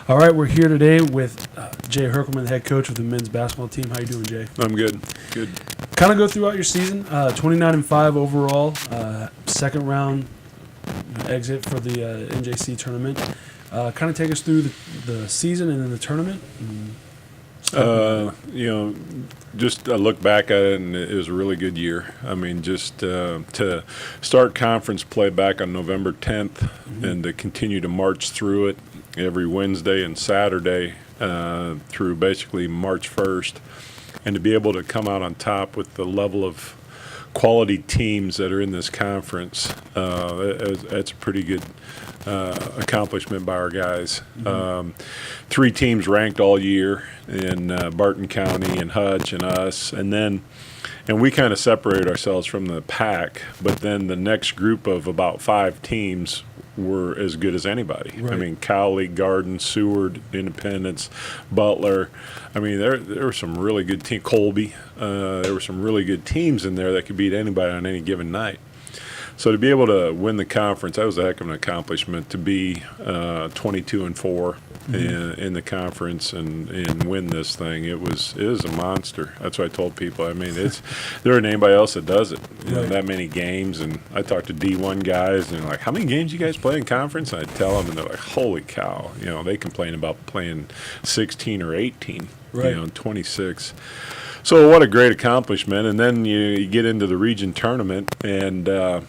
All right, we're here today with Jay Herkleman, the head coach of the men's basketball team. How you doing, Jay? I'm good. Good. Kind of go throughout your season. 29-5 overall. Second round exit for the NJC tournament. Kind of take us through the season and then the tournament. Just look back at it, and it was a really good year. I mean, just to start conference play back on November 10th and to continue to march through it every Wednesday and Saturday through basically March 1st, and to be able to come out on top with the level of quality teams that are in this conference, that's a pretty good accomplishment by our guys. 3 teams ranked all year in Barton County and Hutch and us, and we kind of separated ourselves from the pack, but then the next group of about 5 teams were as good as anybody. Right. I mean, Cowley, Garden, Seward, Independence, Butler. I mean, there were some really good teams. Colby. There were some really good teams in there that could beat anybody on any given night. So to be able to win the conference, that was a heck of an accomplishment. To be 22-4 in the conference and win this thing, it is a monster. That's what I told people. I mean, there ain't anybody else that does it. You know, that many games. And I talked to D1 guys, and they're like, "How many games you guys play in conference?" And I tell them, and they're like, "Holy cow!" You know, they complain about playing 16 or 18. Right. You know, 26. So what a great accomplishment. And then you get into the region tournament, and all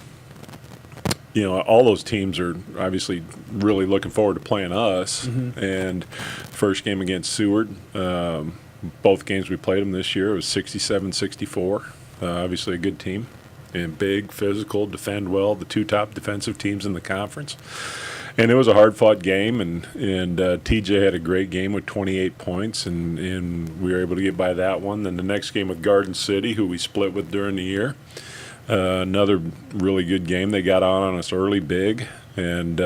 those teams are obviously really looking forward to playing us. And first game against Seward, both games we played them this year, it was 67-64. Obviously a good team, and big, physical, defend well, the 2 top defensive teams in the conference. And it was a hard-fought game, and TJ had a great game with 28 points, and we were able to get by that one. Then the next game with Garden City, who we split with during the year. Another really good game. They got on us early big, and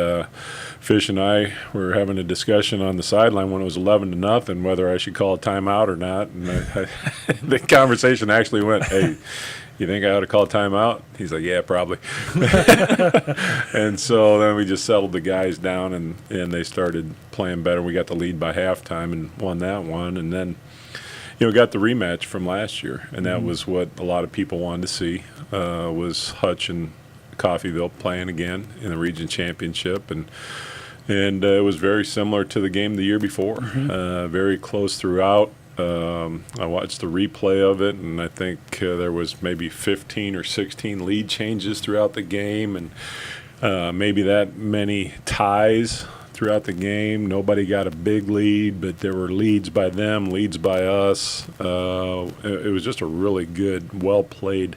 Fish and I were having a discussion on the sideline when it was 11-0 whether I should call a timeout or not. And the conversation actually went, "Hey, you think I ought to call a timeout?" He's like, "Yeah, probably." And so then we just settled the guys down, and they started playing better. We got the lead by halftime and won that one, and then got the rematch from last year, and that was what a lot of people wanted to see, was Hutch and Coffeyville playing again in the region championship, and it was very similar to the game the year before, very close throughout. I watched the replay of it, and I think there was maybe 15 or 16 lead changes throughout the game, and maybe that many ties throughout the game. Nobody got a big lead, but there were leads by them, leads by us. It was just a really good, well-played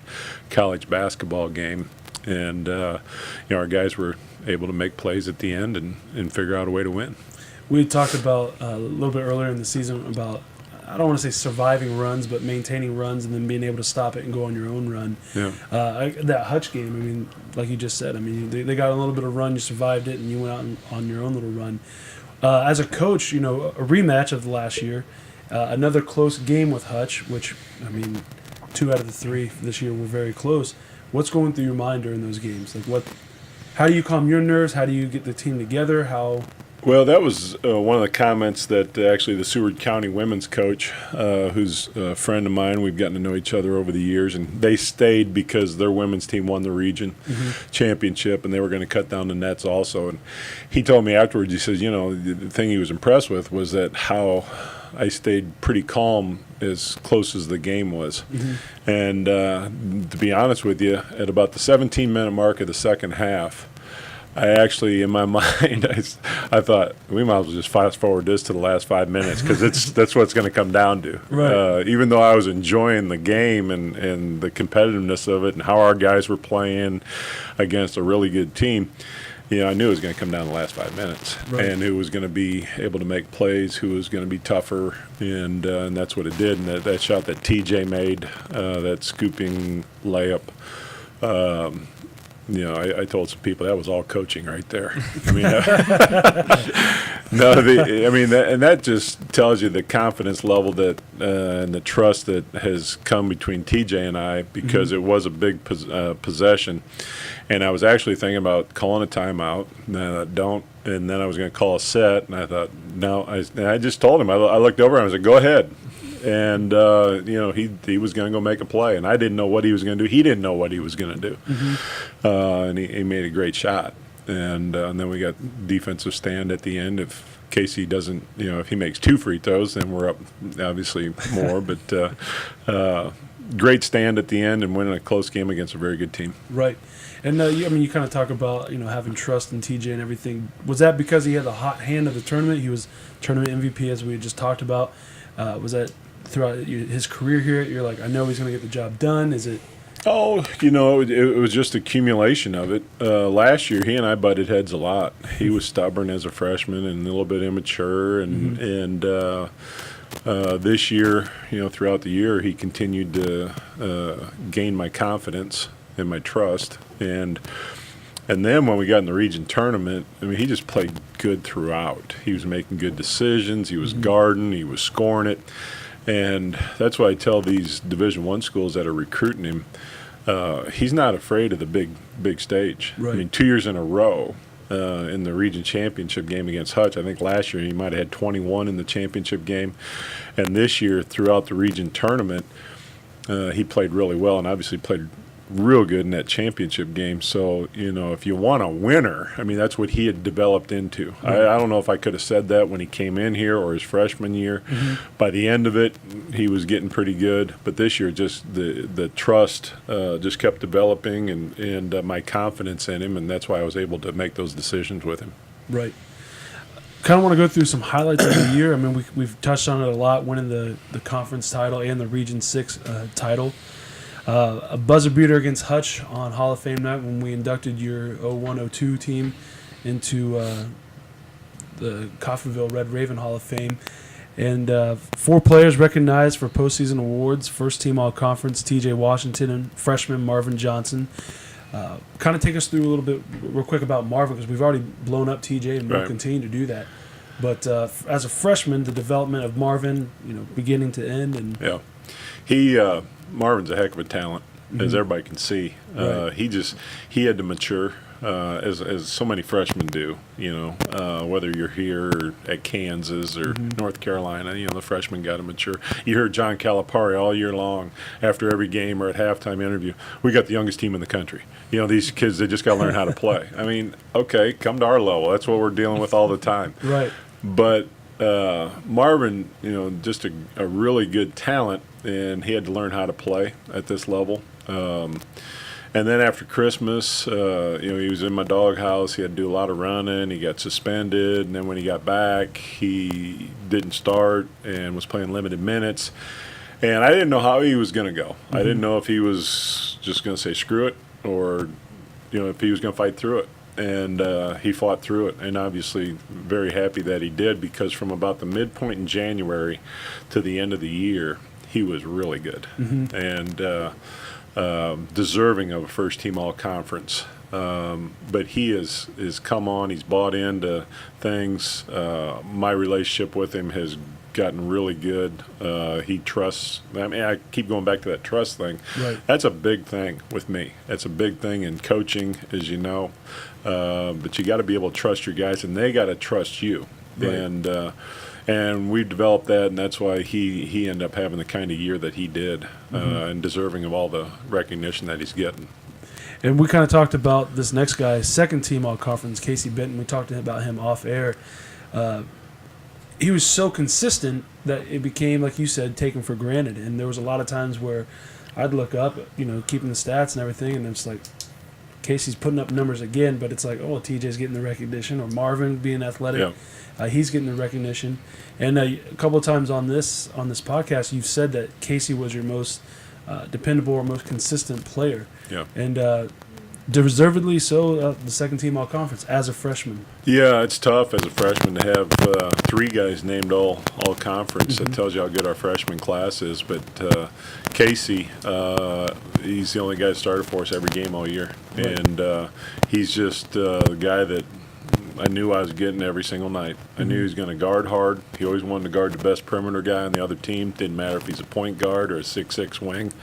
college basketball game. And, our guys were able to make plays at the end and figure out a way to win. We talked about a little bit earlier in the season about, I don't want to say surviving runs, but maintaining runs and then being able to stop it and go on your own run. Yeah. That Hutch game, I mean, like you just said, I mean, they got a little bit of run, you survived it, and you went out on your own little run. As a coach, a rematch of the last year, another close game with Hutch, which, I mean, 2 out of the 3 this year were very close. What's going through your mind during those games? Like, how do you calm your nerves? How do you get the team together? Well, that was one of the comments that actually the Seward County women's coach, who's a friend of mine, we've gotten to know each other over the years, and they stayed because their women's team won the region championship, and they were going to cut down the nets also. And he told me afterwards, he says, the thing he was impressed with was that how I stayed pretty calm as close as the game was. And to be honest with you, at about the 17-minute mark of the second half, I actually, in my mind, I thought we might as well just fast forward this to the last 5 minutes, because that's what it's going to come down to. Right. Even though I was enjoying the game and the competitiveness of it and how our guys were playing against a really good team, I knew it was going to come down to the last 5 minutes, and who was going to be able to make plays, who was going to be tougher, and that's what it did. And that shot that TJ made, that scooping layup, I told some people that was all coaching right there. I mean, that just tells you the confidence level that and the trust that has come between TJ and I, because it was a big possession, and I was actually thinking about calling a timeout. And then I was going to call a set, and I thought, no. I just told him. I looked over and I was like, go ahead. And he was going to go make a play, and I didn't know what he was going to do. He didn't know what he was going to do, and he made a great shot. And then we got defensive stand at the end. If Casey doesn't, if he makes 2 free throws, then we're up obviously more. But great stand at the end and winning a close game against a very good team. Right. And you kind of talk about having trust in TJ and everything. Was that because he had the hot hand of the tournament? He was tournament MVP, as we just talked about. Was that throughout his career here, you're like, I know he's going to get the job done? Is it? Oh, it was just accumulation of it. Last year, he and I butted heads a lot. He was stubborn as a freshman and a little bit immature, and this year, throughout the year, he continued to gain my confidence and my trust, and then when we got in the region tournament, he just played good throughout. He was making good decisions. He was guarding. He was scoring it. And that's why I tell these Division I schools that are recruiting him, he's not afraid of the big stage. Right. 2 years in a row in the region championship game against Hutch. I think last year he might have had 21 in the championship game. And this year, throughout the region tournament, he played really well, and obviously played real good in that championship game. So, if you want a winner, that's what he had developed into. Mm-hmm. I don't know if I could have said that when he came in here or his freshman year. Mm-hmm. By the end of it, he was getting pretty good. But this year, just the trust just kept developing and my confidence in him, and that's why I was able to make those decisions with him. Right. Kind of want to go through some highlights of the year. We've touched on it a lot, winning the conference title and the Region 6 title. A buzzer beater against Hutch on Hall of Fame night when we inducted your 01-02 team into the Coffeyville Red Raven Hall of Fame. And 4 players recognized for postseason awards. First team all-conference, TJ Washington, and freshman Marvin Johnson. Kind of take us through a little bit real quick about Marvin, because we've already blown up TJ and we'll continue to do that. But as a freshman, the development of Marvin, beginning to end. And Marvin's a heck of a talent, as everybody can see. Right. He had to mature, as so many freshmen do. Whether you're here or at Kansas or North Carolina, the freshmen got to mature. You heard John Calipari all year long after every game or at halftime interview. We got the youngest team in the country. These kids, they just got to learn how to play. Okay, come to our level. That's what we're dealing with all the time. Right. But Marvin, just a really good talent, and he had to learn how to play at this level. And then after Christmas, he was in my doghouse. He had to do a lot of running. He got suspended, and then when he got back, he didn't start and was playing limited minutes. And I didn't know how he was going to go. I didn't know if he was just going to say screw it, or if he was going to fight through it. And he fought through it, and obviously very happy that he did, because from about the midpoint in January to the end of the year, he was really good and deserving of a first-team all-conference. But he is come on. He's bought into things. My relationship with him has gotten really good. He trusts. I keep going back to that trust thing. Right. That's a big thing with me. That's a big thing in coaching, as you know. But you got to be able to trust your guys, and they got to trust you. Right. And we've developed that, and that's why he ended up having the kind of year that he did, and deserving of all the recognition that he's getting. And we kind of talked about this next guy, second team all-conference, Casey Benton. We talked about him off air. He was so consistent that it became, like you said, taken for granted. And there was a lot of times where I'd look up, keeping the stats and everything, and it's like, Casey's putting up numbers again, but it's like, oh, TJ's getting the recognition, or Marvin being athletic, he's getting the recognition. And a couple of times on this podcast, you've said that Casey was your most dependable or most consistent player. Yeah. And deservedly so, the second team all conference as a freshman. Yeah, it's tough as a freshman to have three guys named all conference. That tells you how good our freshman class is. But Casey, he's the only guy that started for us every game all year, and he's just the guy that I knew I was getting every single night. I knew he was going to guard hard. He always wanted to guard the best perimeter guy on the other team. Didn't matter if he's a point guard or a 6'6" wing.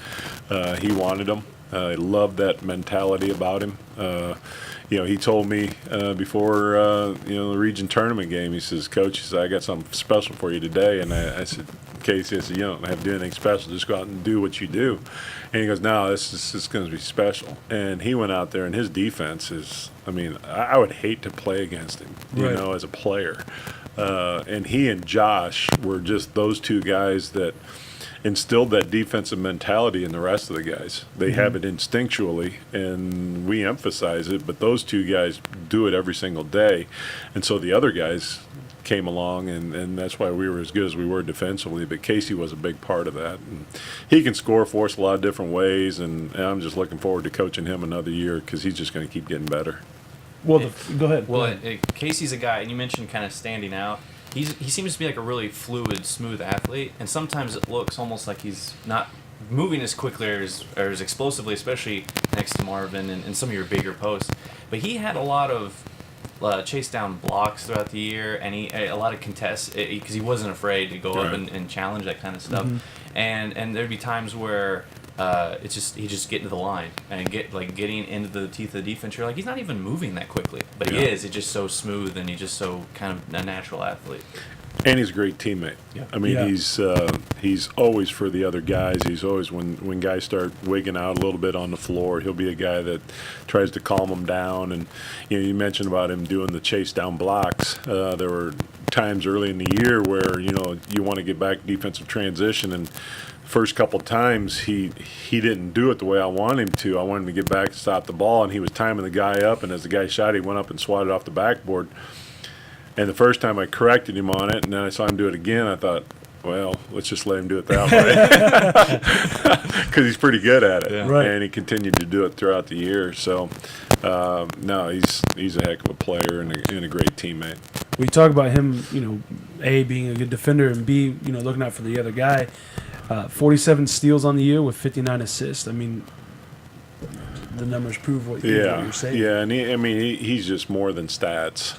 He wanted him. I loved that mentality about him. He told me before the region tournament game, he says, "Coach," he said, "I got something special for you today." And I said, "Casey," I said, "You don't have to do anything special. Just go out and do what you do." And he goes, "No, this is going to be special." And he went out there, and his defense is, I would hate to play against him, as a player. And he and Josh were just those two guys that instilled that defensive mentality in the rest of the guys. They have it instinctually, and we emphasize it, but those two guys do it every single day. And so the other guys came along, and that's why we were as good as we were defensively. But Casey was a big part of that. And he can score for us a lot of different ways, and I'm just looking forward to coaching him another year because he's just going to keep getting better. Well, go ahead. Well, Casey's a guy, and you mentioned kind of standing out. He seems to be like a really fluid, smooth athlete, and sometimes it looks almost like he's not moving as quickly or as explosively, especially next to Marvin and some of your bigger posts. But he had a lot of chase down blocks throughout the year, and a lot of contests because he wasn't afraid to go up and challenge that kind of stuff. And there'd be times where he just get to the line and getting into the teeth of the defense. You're like, he's not even moving that quickly, but he is. He's just so smooth, and he's just so kind of a natural athlete. And he's a great teammate. Yeah. He's always for the other guys. He's always, when guys start wigging out a little bit on the floor, he'll be a guy that tries to calm them down. And you mentioned about him doing the chase down blocks. There were times early in the year where you want to get back defensive transition, and first couple times he didn't do it the way I wanted him to. I wanted him to get back to stop the ball, and he was timing the guy up, and as the guy shot, he went up and swatted off the backboard. And the first time I corrected him on it, and then I saw him do it again, I thought, well, let's just let him do it that way. Because he's pretty good at it. Yeah. Right. And he continued to do it throughout the year. So, no, he's a heck of a player and a great teammate. We talk about him, A, being a good defender, and B, looking out for the other guy. 47 steals on the year with 59 assists. The numbers prove what you're saying. Yeah, and he's just more than stats.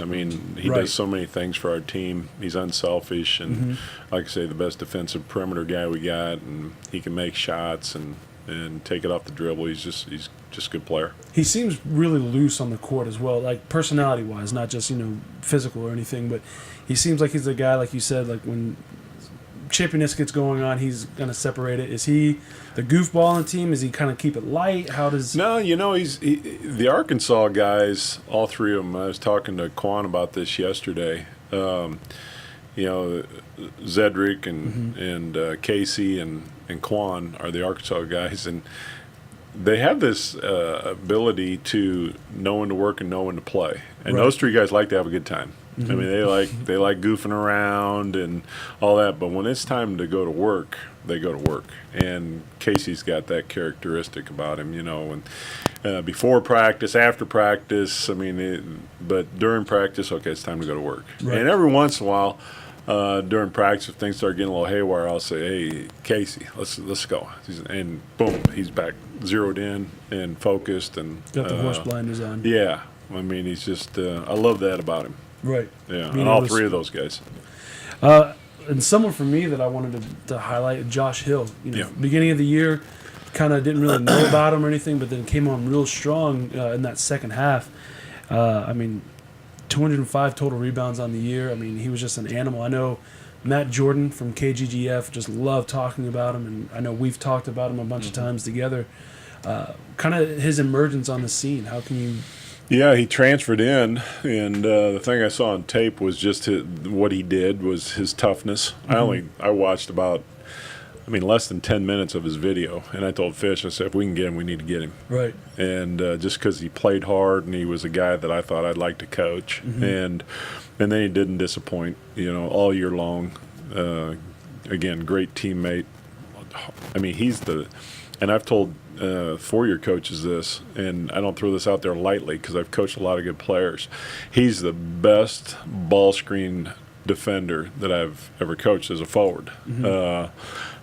He does so many things for our team. He's unselfish, and like I say, the best defensive perimeter guy we got, and he can make shots and take it off the dribble. He's just a good player. He seems really loose on the court as well, like personality-wise, not just physical or anything, but he seems like he's a guy, like you said, like when chippiness gets going on, he's going to separate it. Is he the goofball on the team? Is he kind of keep it light? How does... No, he's the Arkansas guys, all three of them. I was talking to Quan about this yesterday. Zedrick and Casey and Quan are the Arkansas guys, and they have this ability to know when to work and know when to play. And those three guys like to have a good time. They like goofing around and all that, but when it's time to go to work, they go to work. And Casey's got that characteristic about him, when before practice, after practice, but during practice, okay, it's time to go to work. Right. And every once in a while, during practice, if things start getting a little haywire, I'll say, "Hey, Casey, let's go." And boom, he's back, zeroed in and focused, and got the horse blinders on. Yeah, he's just I love that about him. Right. Yeah, and all three of those guys. And someone for me that I wanted to highlight, Josh Hill. Beginning of the year, kind of didn't really know about him or anything, but then came on real strong in that second half. 205 total rebounds on the year. He was just an animal. I know Matt Jordan from KGGF just loved talking about him, and I know we've talked about him a bunch of times together. Kind of his emergence on the scene. How can you... Yeah, he transferred in, and the thing I saw on tape was just what he did was his toughness. I watched about, less than 10 minutes of his video, and I told Fish, I said, if we can get him, we need to get him. Right. And just because he played hard, and he was a guy that I thought I'd like to coach, and then he didn't disappoint, all year long. Again, great teammate. He's and I've told 4-year coaches this, and I don't throw this out there lightly because I've coached a lot of good players. He's the best ball screen defender that I've ever coached as a forward. I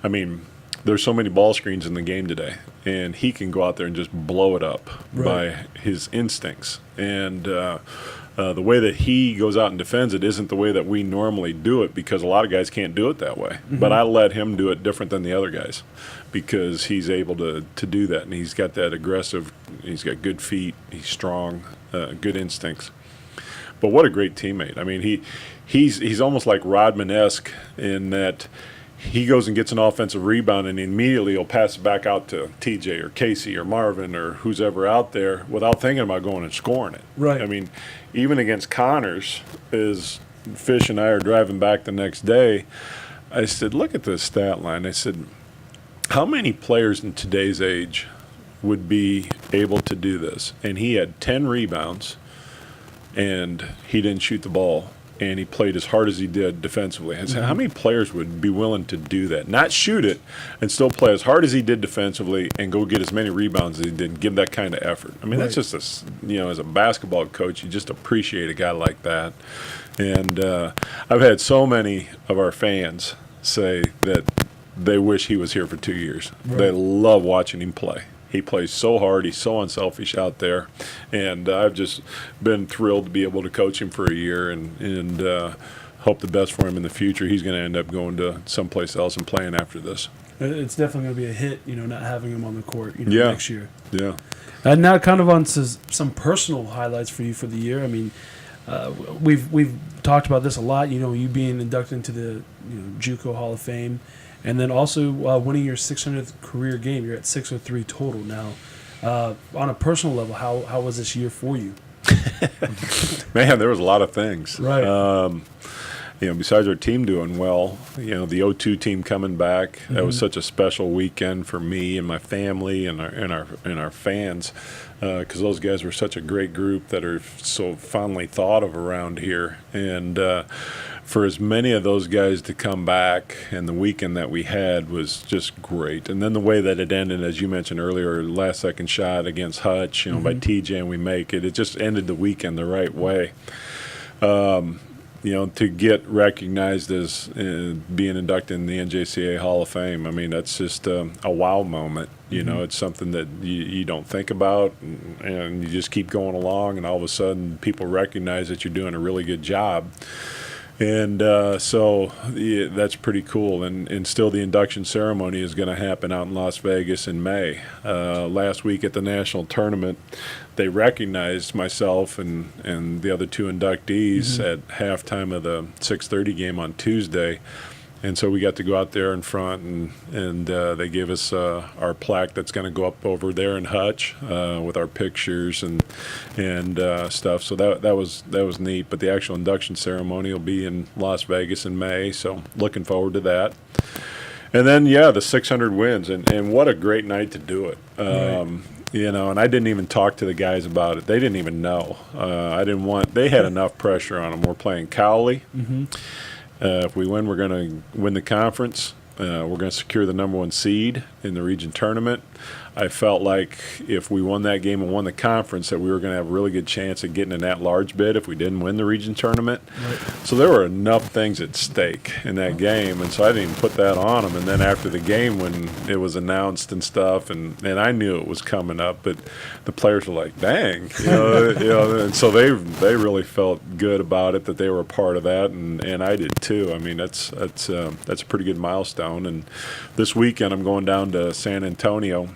mean, there's so many ball screens in the game today, and he can go out there and just blow it up by his instincts. And the way that he goes out and defends it isn't the way that we normally do it, because a lot of guys can't do it that way. But I let him do it different than the other guys, because he's able to do that, and he's got that aggressive, he's got good feet, he's strong, good instincts. But what a great teammate. I mean, he's almost like Rodman-esque in that he goes and gets an offensive rebound, and immediately he'll pass it back out to TJ or Casey or Marvin or who's ever out there without thinking about going and scoring it. Right. I mean, even against Connors, as Fish and I are driving back the next day, I said, look at this stat line. I said, how many players in today's age would be able to do this? And he had 10 rebounds, and he didn't shoot the ball, and he played as hard as he did defensively. I said, how many players would be willing to do that? Not shoot it and still play as hard as he did defensively and go get as many rebounds as he did and give that kind of effort. I mean, that's just, as a basketball coach, you just appreciate a guy like that. And I've had so many of our fans say that they wish he was here for 2 years. They love watching him play. He plays so hard. He's so unselfish out there. And I've just been thrilled to be able to coach him for a year and hope the best for him in the future. He's going to end up going to someplace else and playing after this. It's definitely going to be a hit, not having him on the court next year. Yeah. And now kind of on to some personal highlights for you for the year. I mean, we've talked about this a lot, you being inducted into the JUCO Hall of Fame. And then also winning your 600th career game. You're at 603 total now. On a personal level, how was this year for you? Man, there was a lot of things. Right. Besides our team doing well, the O2 team coming back, that was such a special weekend for me and my family and our fans, because those guys were such a great group that are so fondly thought of around here. And for as many of those guys to come back, and the weekend that we had was just great. And then the way that it ended, as you mentioned earlier, last second shot against Hutch, by TJ, and we make it. It just ended the weekend the right way. To get recognized as being inducted in the NJCAA Hall of Fame, I mean, that's just a wow moment. It's something that you don't think about, and you just keep going along, and all of a sudden people recognize that you're doing a really good job. And so that's pretty cool. And still the induction ceremony is going to happen out in Las Vegas in May. Last week at the national tournament, they recognized myself and the other two inductees at halftime of the 6:30 game on Tuesday. And so we got to go out there in front, and they gave us our plaque that's going to go up over there in Hutch with our pictures and stuff. So that was neat. But the actual induction ceremony will be in Las Vegas in May. So looking forward to that. And then the 600 wins, and what a great night to do it. And I didn't even talk to the guys about it. They didn't even know. They had enough pressure on them. We're playing Cowley. If we win, we're going to win the conference. We're going to secure the number 1 seed in the region tournament. I felt like if we won that game and won the conference, that we were going to have a really good chance of getting an at-large bid if we didn't win the region tournament. Right. So there were enough things at stake in that game, and so I didn't even put that on them. And then after the game, when it was announced and stuff, and I knew it was coming up, but the players were like, "Dang," and so they really felt good about it, that they were a part of that, and I did too. I mean, that's a pretty good milestone. And this weekend, I'm going down to San Antonio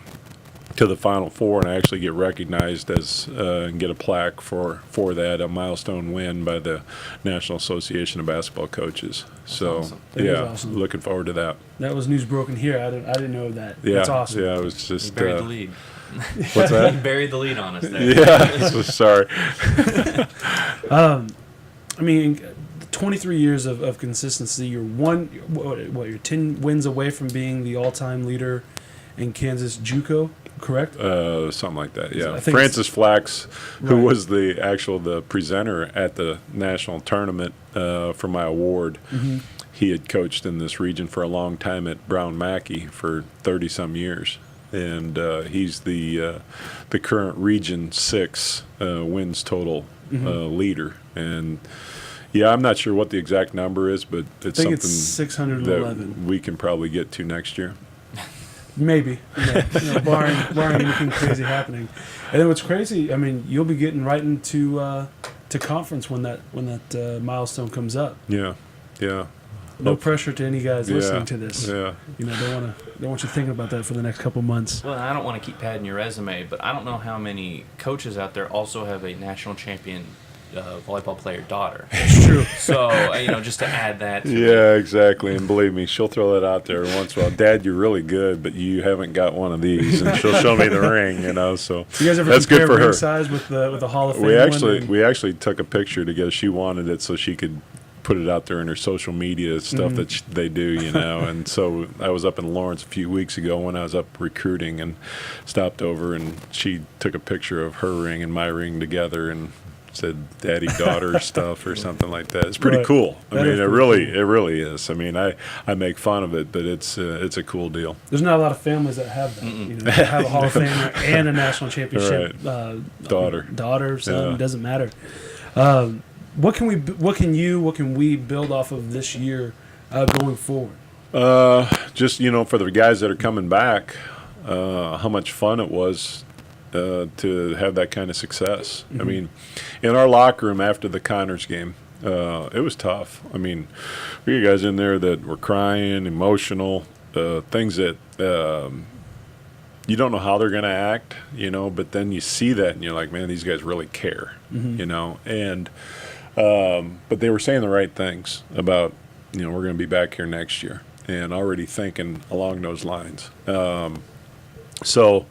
to the Final Four, and I actually get recognized as and get a plaque for that, a milestone win by the National Association of Basketball Coaches. So awesome. Awesome. Looking forward to that. That was news broken here. I didn't know that. Yeah, that's awesome. Yeah, it was just You buried the lead. What's that? You buried the lead on us there. Yeah, so sorry. I mean, 23 years of consistency. You're you're 10 wins away from being the all-time leader in Kansas JUCO, correct? Something like that, yeah. I think Francis Flax, who Right. was the presenter at the national tournament for my award, he had coached in this region for a long time at Brown Mackey for 30-some years. and he's the current Region 6 wins total leader. And yeah, I'm not sure what the exact number is, but it's I think something it's 611. that we can probably get to next year. Maybe, barring anything crazy happening. And then what's crazy, I mean, you'll be getting right into to conference when that milestone comes up. Yeah. No pressure to any guys listening to this. Yeah. Don't want you thinking about that for the next couple months. Well, I don't want to keep padding your resume, but I don't know how many coaches out there also have a national champion volleyball player daughter. It's true. So, just to add that. Yeah, exactly. And believe me, she'll throw that out there once in a while. Dad, you're really good, but you haven't got one of these. And she'll show me the ring, So you guys ever that's compare good for ring her. size with the Hall of Fame We actually took a picture together. She wanted it so she could put it out there in her social media stuff that they do, And so I was up in Lawrence a few weeks ago when I was up recruiting and stopped over, and she took a picture of her ring and my ring together and said daddy daughter stuff or something like that. It's pretty cool. I mean, it really is. I mean, I make fun of it, but it's a cool deal. There's not a lot of families that have that. That have a Hall of Famer and a national championship daughter, son, doesn't matter. What can we build off of this year going forward? Just for the guys that are coming back, how much fun it was to have that kind of success. I mean, in our locker room after the Connors game, it was tough. I mean, we had guys in there that were crying, emotional, things that you don't know how they're going to act, but then you see that and you're like, man, these guys really care, and but they were saying the right things about, we're going to be back here next year and already thinking along those lines. So,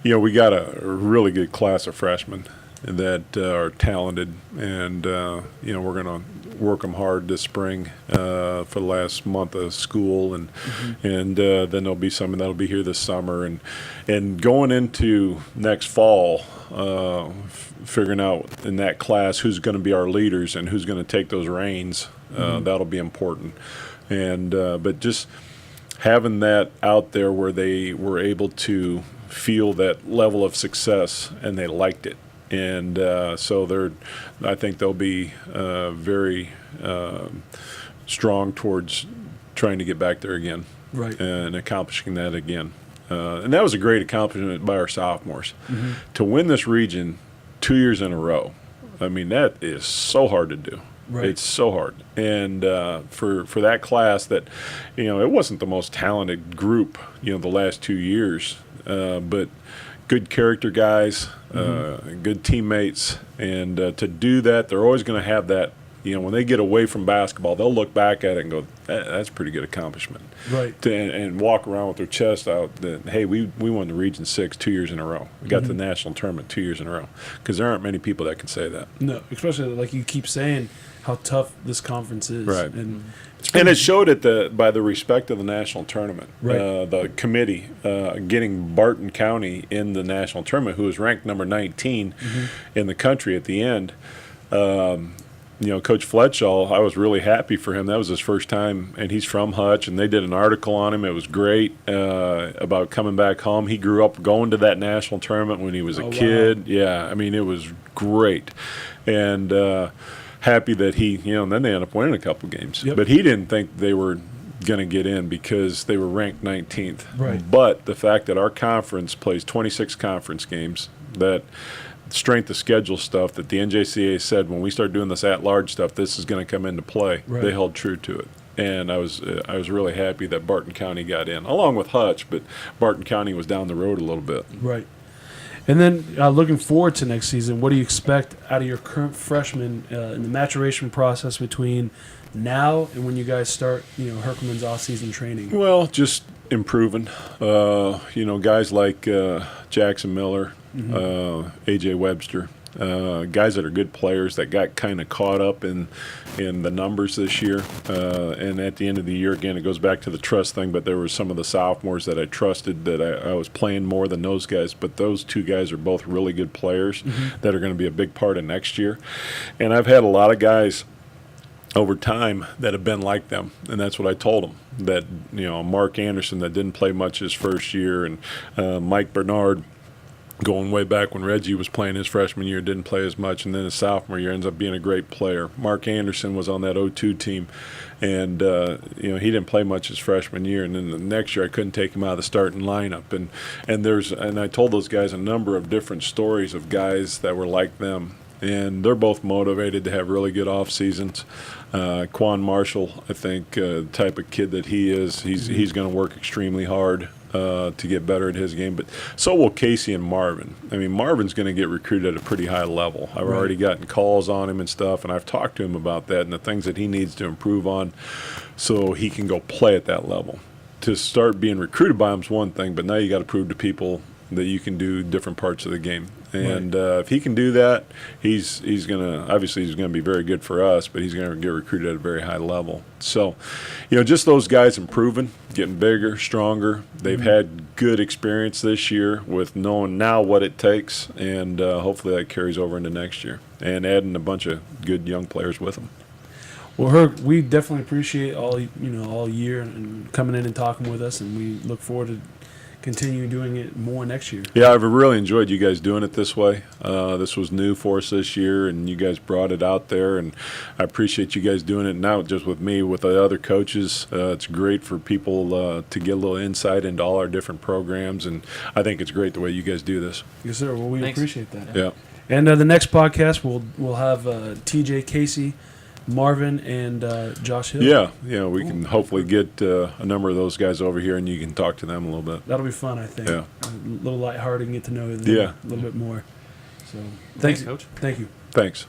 we got a really good class of freshmen that are talented, and we're going to work them hard this spring for the last month of school, and then there'll be some that'll be here this summer, and going into next fall, figuring out in that class who's going to be our leaders and who's going to take those reins. That'll be important, and but just having that out there where they were able to feel that level of success and they liked it. And so I think they'll be very strong towards trying to get back there again, right, and accomplishing that again. And that was a great accomplishment by our sophomores. To win this region 2 years in a row, I mean, that is so hard to do. Right. It's so hard. And for that class that, it wasn't the most talented group, the last 2 years, but good character guys, good teammates, and to do that, they're always going to have that. When they get away from basketball, they'll look back at it and go, "That's a pretty good accomplishment." Right. And walk around with their chest out that, hey, we won the Region 6 2 years in a row. We got to the national tournament 2 years in a row. Because there aren't many people that can say that. No, especially like you keep saying how tough this conference is. Right. And it showed by the respect of the national tournament. Right. The committee getting Barton County in the national tournament, who was ranked number 19 in the country at the end. Coach Fletchall, I was really happy for him. That was his first time, and he's from Hutch, and they did an article on him. It was great about coming back home. He grew up going to that national tournament when he was a kid. Wow. Yeah, I mean, it was great. And happy that and then they ended up winning a couple games. Yep. But he didn't think they were going to get in because they were ranked 19th. Right. But the fact that our conference plays 26 conference games, that strength of schedule stuff that the NJCAA said when we start doing this at-large stuff, this is going to come into play. Right. They held true to it. And I was really happy that Barton County got in, along with Hutch, but Barton County was down the road a little bit. Right. And then looking forward to next season, what do you expect out of your current freshmen in the maturation process between now and when you guys start, Herkleman's off-season training? Well, just improving. Guys like Jackson Miller, A.J. Webster, guys that are good players that got kind of caught up in the numbers this year. And at the end of the year, again, it goes back to the trust thing, but there were some of the sophomores that I trusted that I was playing more than those guys. But those two guys are both really good players that are going to be a big part of next year. And I've had a lot of guys over time that have been like them, and that's what I told them. That Mark Anderson that didn't play much his first year, and Mike Bernard, going way back when Reggie was playing his freshman year, didn't play as much, and then his sophomore year ends up being a great player. Mark Anderson was on that 02 team, and he didn't play much his freshman year, and then the next year I couldn't take him out of the starting lineup. And I told those guys a number of different stories of guys that were like them. And they're both motivated to have really good off seasons. Quan Marshall, I think, the type of kid that he is, he's going to work extremely hard to get better at his game. But so will Casey and Marvin. I mean, Marvin's going to get recruited at a pretty high level. I've already gotten calls on him and stuff, and I've talked to him about that and the things that he needs to improve on so he can go play at that level. To start being recruited by him is one thing, but now you got to prove to people that you can do different parts of the game. And if he can do that, he's gonna be very good for us, but he's gonna get recruited at a very high level. So, just those guys improving, getting bigger, stronger. They've had good experience this year with knowing now what it takes, and hopefully that carries over into next year, and adding a bunch of good young players with them. Well, Herc, we definitely appreciate all year and coming in and talking with us, and we look forward to continue doing it more next year. Yeah, I've really enjoyed you guys doing it this way. This was new for us this year, and you guys brought it out there, and I appreciate you guys doing it not just with me, with the other coaches. It's great for people to get a little insight into all our different programs, and I think it's great the way you guys do this. Yes, sir. Well, we appreciate that. Yeah. And the next podcast, we'll have TJ Casey, Marvin, and Josh Hill. Yeah, we can hopefully get a number of those guys over here, and you can talk to them a little bit. That'll be fun, I think. Yeah. A little lighthearted and get to know them a little bit more. So, Thanks, Coach. Thank you. Thanks.